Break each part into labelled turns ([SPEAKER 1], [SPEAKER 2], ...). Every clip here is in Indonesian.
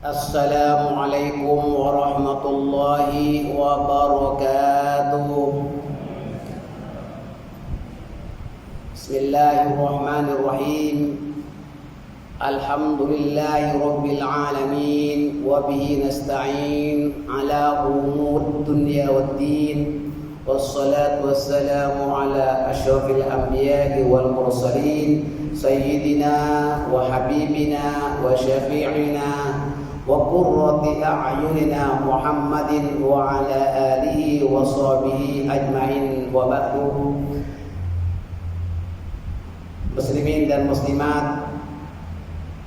[SPEAKER 1] Assalamualaikum warahmatullahi wabarakatuh. Bismillahirrahmanirrahim. Alhamdulillahi rabbil alamin wa bihi nasta'in ala umur dunya waddin. Wassalatu wassalamu ala asyrafil anbiya'i wal mursalin sayyidina wa habibina wa syafi'ina wa qurrati a'yunina Muhammadin wa ala alihi wa sahbihi ajma'in wa ba'du. Muslimin dan muslimat,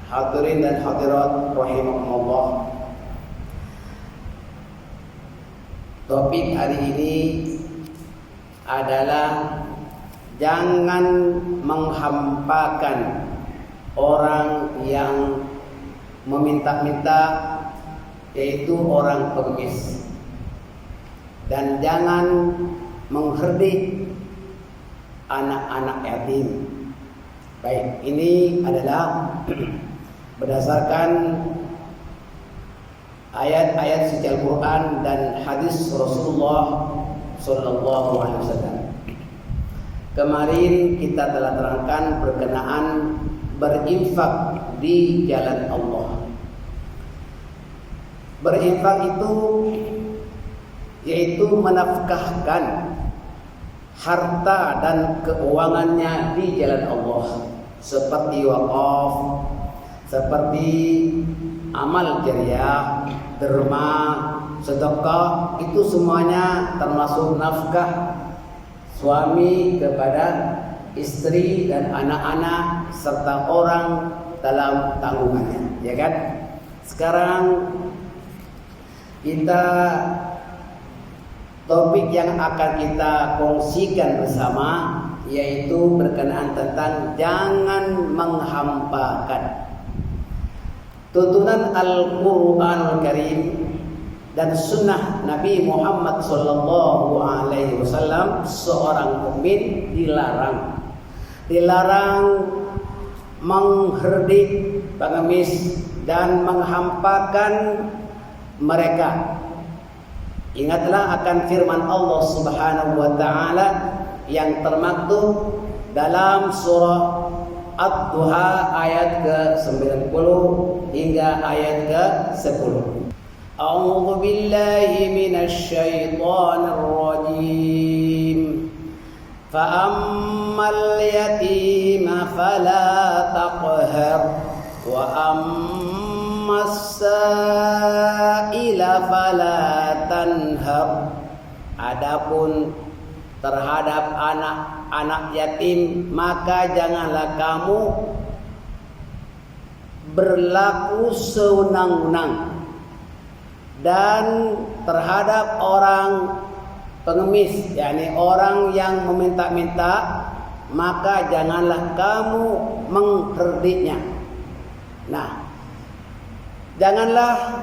[SPEAKER 1] hadirin dan hadirat rahimakumullah. Topik hari ini adalah jangan menghampakan orang yang meminta-minta, yaitu orang pengemis, dan jangan mengherdik anak-anak yatim. Baik, ini adalah berdasarkan ayat-ayat suci Al-Quran dan hadis Rasulullah Sallallahu Alaihi Wasallam. Kemarin kita telah terangkan berkenaan berinfak di jalan Allah. Berinfak itu yaitu menafkahkan harta dan keuangannya di jalan Allah, seperti wakaf, seperti amal jariah, derma, sedekah, itu semuanya termasuk nafkah suami kepada istri dan anak-anak serta orang dalam tanggungannya, ya kan? Sekarang kita topik yang akan kita kongsikan bersama yaitu berkenaan tentang jangan menghampakan. Tuntunan Al-Quranul Karim dan sunnah Nabi Muhammad Sallallahu Alaihi Wasallam, seorang mukmin dilarang mengherdik pengemis dan menghampakan mereka. Ingatlah akan firman Allah Subhanahu wa taala yang termaktub dalam surah Ad-Duha ayat ke-90 hingga ayat ke-10. A'udzu billahi minasy syaithanir rajim. Fa'ammal yatima fala taqhar wa ammas sa'ila fala tanhar. Adapun terhadap anak-anak yatim, maka janganlah kamu berlaku sewenang-wenang, dan terhadap orang pengemis, yakni orang yang meminta-minta, maka janganlah kamu mengherdiknya. Nah, janganlah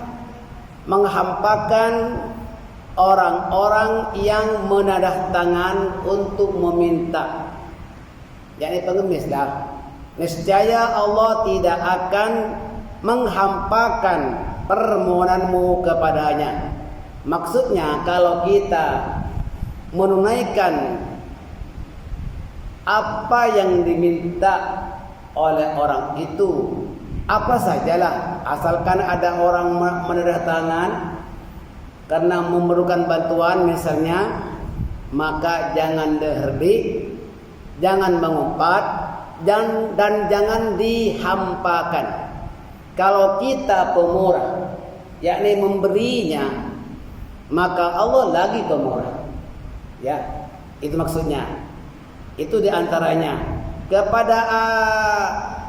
[SPEAKER 1] menghampakan orang-orang yang menadah tangan untuk meminta, yakni pengemis lah. Niscaya Allah tidak akan menghampakan permohonanmu kepadanya. Maksudnya, kalau kita menunaikan apa yang diminta oleh orang itu, apa sajalah, asalkan ada orang menadah tangan karena memerlukan bantuan misalnya, maka jangan diherdik, jangan mengumpat, dan jangan dihampakan. Kalau kita pemurah, yakni memberinya, maka Allah lagi pemurah. Ya, itu maksudnya. Itu diantaranya. Kepada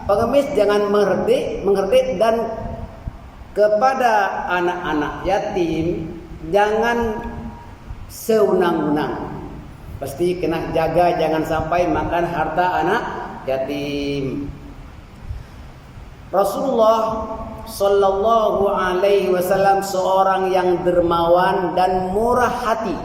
[SPEAKER 1] pengemis jangan mengherdik, dan kepada anak-anak yatim jangan sewenang-wenang. Pasti kena jaga, jangan sampai makan harta anak yatim. Rasulullah Sallallahu Alaihi Wasallam seorang yang dermawan dan murah hati.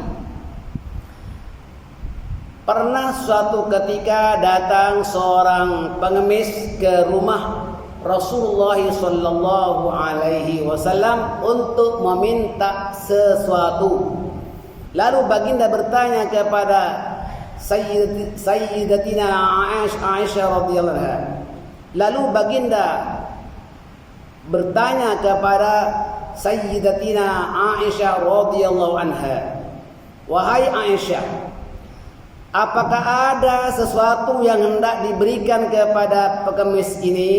[SPEAKER 1] Pernah suatu ketika datang seorang pengemis ke rumah Rasulullah sallallahu alaihi wasallam untuk meminta sesuatu. Lalu baginda bertanya kepada Sayyidatina Aisyah radhiyallahu anha. Lalu baginda bertanya kepada Sayyidatina Aisyah radhiyallahu anha, "Wahai Aisyah, apakah ada sesuatu yang hendak diberikan kepada pengemis ini?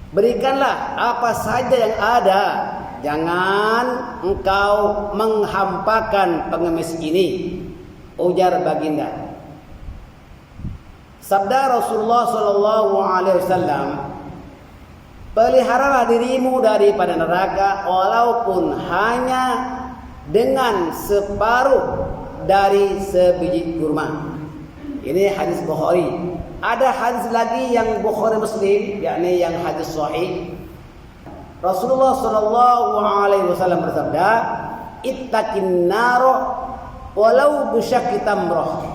[SPEAKER 1] Berikanlah apa saja yang ada. Jangan engkau menghampakan pengemis ini," ujar baginda. Sabda Rasulullah sallallahu alaihi wasallam, "Peliharalah dirimu daripada neraka walaupun hanya dengan separuh dari sebiji kurma." Ini hadis Bukhari. Ada hadis lagi yang Bukhari Muslim, yakni yang hadis sahih. Rasulullah sallallahu alaihi wasallam bersabda, "Ittaqin naro walau bisyaqi tamrah.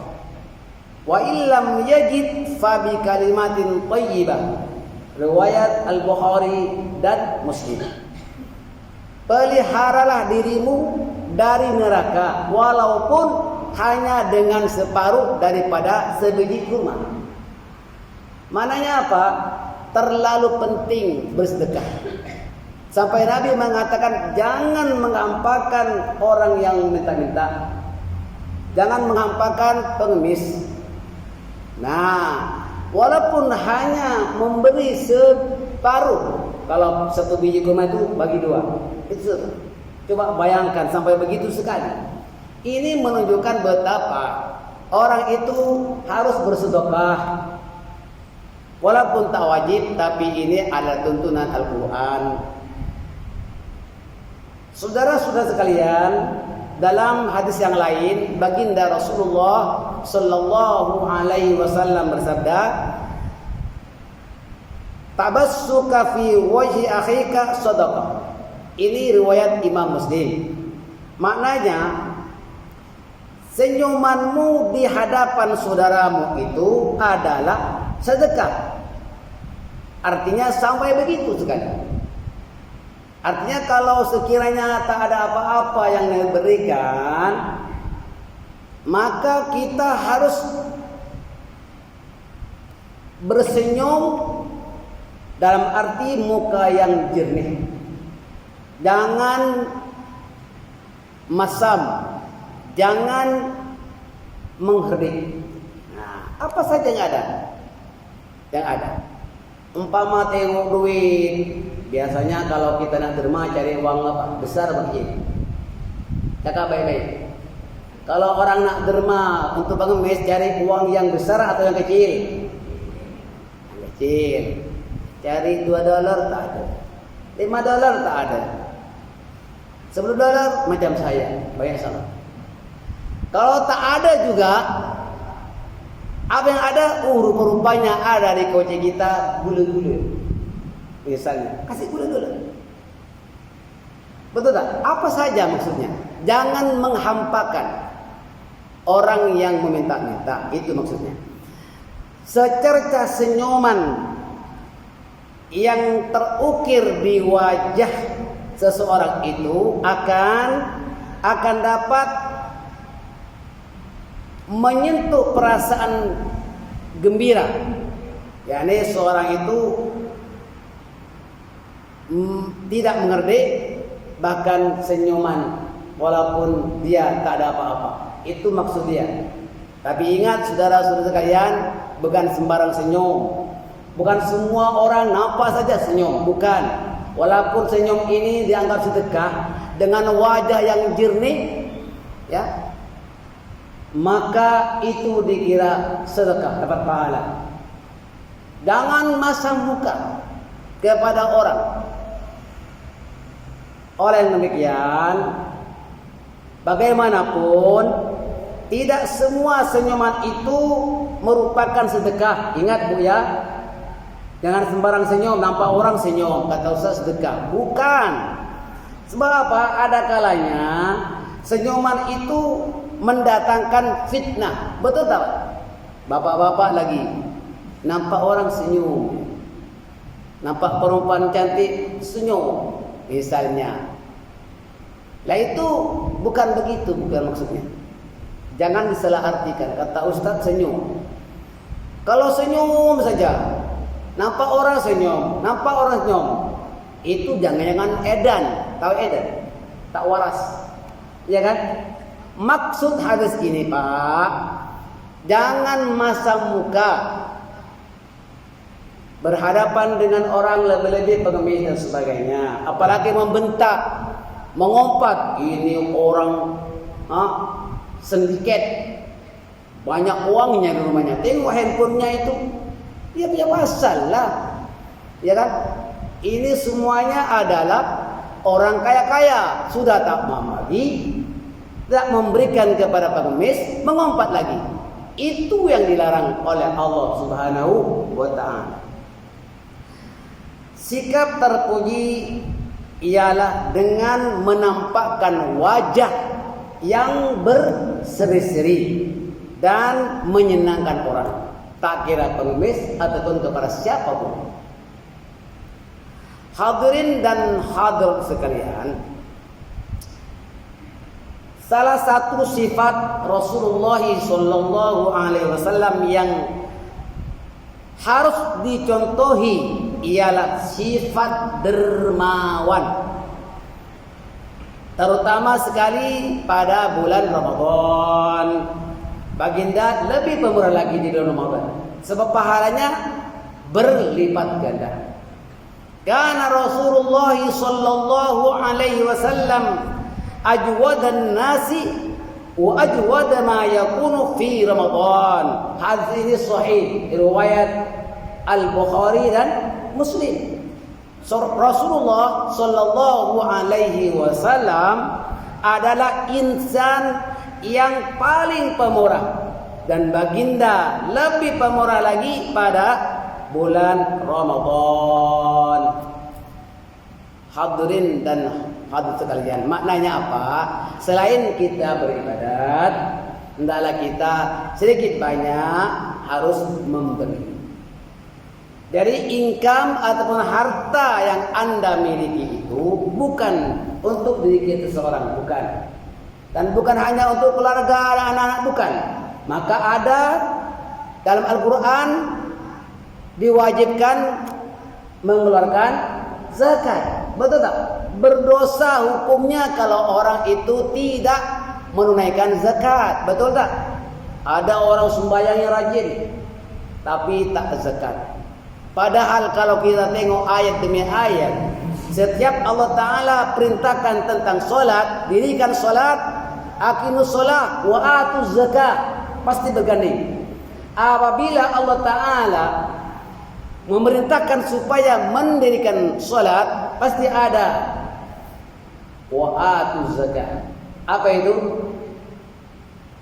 [SPEAKER 1] Wa illam yajid fa bi kalimatin thayyibah." Riwayat Al-Bukhari dan Muslim. Peliharalah dirimu dari neraka walaupun hanya dengan separuh daripada sebiji kurma. Mananya apa? Terlalu penting bersedekah. Sampai Nabi mengatakan jangan menghampakan orang yang minta-minta. Jangan menghampakan pengemis. Nah, walaupun hanya memberi separuh, kalau satu biji kurma itu bagi dua, itu coba bayangkan sampai begitu sekali. Ini menunjukkan betapa orang itu harus bersedekah, walaupun tak wajib, tapi ini adalah tuntunan Al-Quran. Saudara-saudara sekalian, dalam hadis yang lain, baginda Rasulullah sallallahu alaihi wasallam bersabda, "Tabassuka fi wajhi akhika shadaqah." Ini riwayat Imam Muslim. Maknanya, senyumanmu di hadapan saudaramu itu adalah sedekah. Artinya sampai begitu sekali. Artinya kalau sekiranya tak ada apa-apa yang diberikan, maka kita harus bersenyum dalam arti muka yang jernih. Jangan masam, jangan mengherdik. Nah, apa saja yang ada? Yang ada. Umpama tengok duit, biasanya kalau kita nak derma cari uang apa? Besar begini. Cakap baik-baik. Kalau orang nak derma untuk pengemis, cari uang yang besar atau yang kecil? Yang kecil. Cari $2 tak ada, $5 tak ada, $10 macam saya, banyak salah. Kalau tak ada juga, apa yang ada? Rupa-rupanya ada di kocek kita gula-gula. Misalnya, kasih gula-gula. Betul tak? Apa saja maksudnya? Jangan menghampakan orang yang meminta-minta. Itu maksudnya. Secerca senyuman yang terukir di wajah seseorang itu akan dapat menyentuh perasaan gembira. yakni seorang itu tidak mengerdik, bahkan senyuman walaupun dia tak ada apa-apa. Itu maksud dia. Tapi ingat saudara-saudara sekalian, bukan sembarang senyum. Bukan semua orang nampak saja senyum, bukan. Walaupun senyum ini dianggap sedekah dengan wajah yang jernih, ya, maka itu dikira sedekah, dapat pahala. Jangan masam muka kepada orang. Oleh demikian, bagaimanapun tidak semua senyuman itu merupakan sedekah. Ingat Bu ya, jangan sembarang senyum, nampak orang senyum kata Ustaz sedekah. Bukan. Sebab apa? Ada kalanya senyuman itu mendatangkan fitnah. Betul tak? Bapak-bapak lagi nampak orang senyum, nampak perempuan cantik senyum misalnya. Lah itu bukan begitu, bukan maksudnya. Jangan disalahartikan. Kata Ustaz senyum. Kalau senyum saja, nampak orang senyum, nampak orang senyum, itu jangan-jangan edan. Tahu edan? Tak waras. Ya kan? Maksud hadis ini, Pak, jangan masam muka berhadapan dengan orang lebih-lebih pengemis dan sebagainya, apalagi membentak, mengompat, ini orang sindiket, banyak uangnya di rumahnya, tengok handphonenya itu, dia punya pasal lah, ya kan? Ini semuanya adalah orang kaya-kaya, sudah tak mau lagi, tak memberikan kepada pengemis, mengompat lagi. Itu yang dilarang oleh Allah Subhanahu wa ta'ala. Sikap terpuji ialah dengan menampakkan wajah yang berseri-seri dan menyenangkan orang, tak kira pengemis ataupun kepada siapapun. Hadirin dan hadirat sekalian, salah satu sifat Rasulullah sallallahu alaihi wasallam yang harus dicontohi ialah sifat dermawan. Terutama sekali pada bulan Ramadan. Baginda lebih pemurah lagi di bulan Ramadan, sebab pahalanya berlipat ganda. Karena Rasulullah sallallahu alaihi wasallam ajwadan nasi wa ajwada ma yakunu fi Ramadan. Hadis ini sahih riwayat Al-Bukhari dan Muslim. Rasulullah sallallahu alaihi wasallam adalah insan yang paling pemurah, dan baginda lebih pemurah lagi pada bulan Ramadan. Hadirin dan hadirat sekalian, maknanya apa? Selain kita beribadat, hendaklah kita sedikit banyak harus memberi. Dari income ataupun harta yang Anda miliki itu bukan untuk diri kita seorang, bukan. Dan bukan hanya untuk keluarga dan anak-anak, bukan. Maka ada dalam Al-Quran diwajibkan mengeluarkan zakat. Betul tak? Berdosa hukumnya kalau orang itu tidak menunaikan zakat. Betul tak? Ada orang sembahyangnya rajin tapi tak zakat. Padahal kalau kita tengok ayat demi ayat, setiap Allah Ta'ala perintahkan tentang solat, dirikan solat, aqimus solat, wa atuz zakat, pasti berganding. Apabila Allah Ta'ala memerintahkan supaya mendirikan solat, pasti ada wa atuz zakat. Apa itu?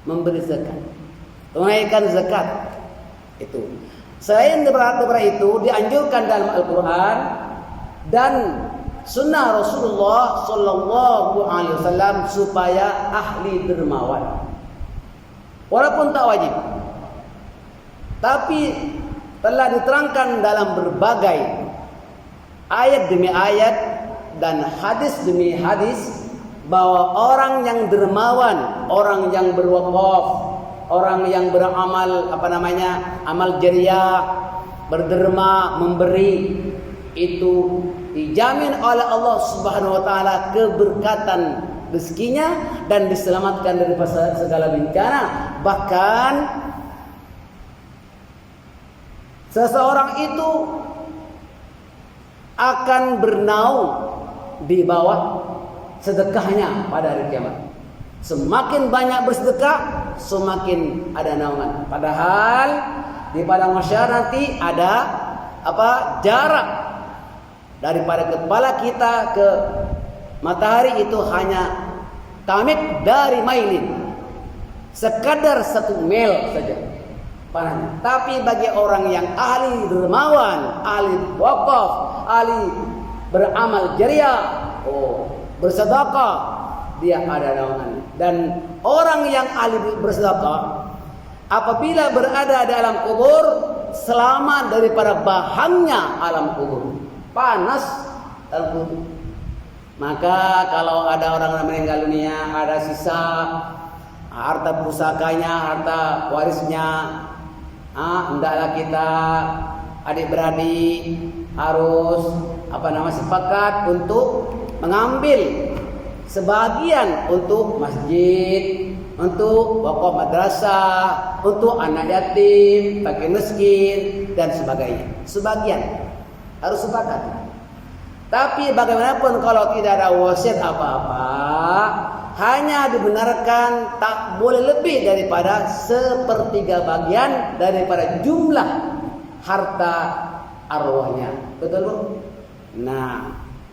[SPEAKER 1] Memberi zakat, tunaikan zakat. Itu. Selain daripada itu dianjurkan dalam Al-Quran dan sunnah Rasulullah sallallahu alaihi wasallam supaya ahli dermawan. Walaupun tak wajib, tapi telah diterangkan dalam berbagai ayat demi ayat dan hadis demi hadis bahwa orang yang dermawan, orang yang berwakaf, orang yang beramal amal jariah, berderma, memberi, itu dijamin oleh Allah Subhanahu wa taala keberkatan rezekinya dan diselamatkan dari segala bencana. Bahkan seseorang itu akan bernaung di bawah sedekahnya pada hari kiamat. Semakin banyak bersedekah, semakin ada naungan. Padahal di padang mahsyar nanti ada jarak daripada kepala kita ke matahari itu hanya tamik dari mailin, sekadar 1 mil saja panahnya. Tapi bagi orang yang ahli dermawan, ahli wakaf, ahli beramal jariah, bersedekah, dia ada naungan. Dan orang yang ahli bersedekah apabila berada dalam kubur, selamat daripada bahangnya alam kubur. panas dalam kubur. Maka kalau ada orang yang meninggal dunia, ada sisa harta pusakanya, harta warisnya, hendaklah kita adik-beradik harus sepakat untuk mengambil sebagian untuk masjid, untuk wakaf madrasah, untuk anak yatim, fakir miskin dan sebagainya. Sebagian harus sepakat. Tapi bagaimanapun kalau tidak ada wasiat apa-apa, hanya dibenarkan tak boleh lebih daripada 1/3 bagian daripada jumlah harta arwahnya. Betul, Bu? Nah,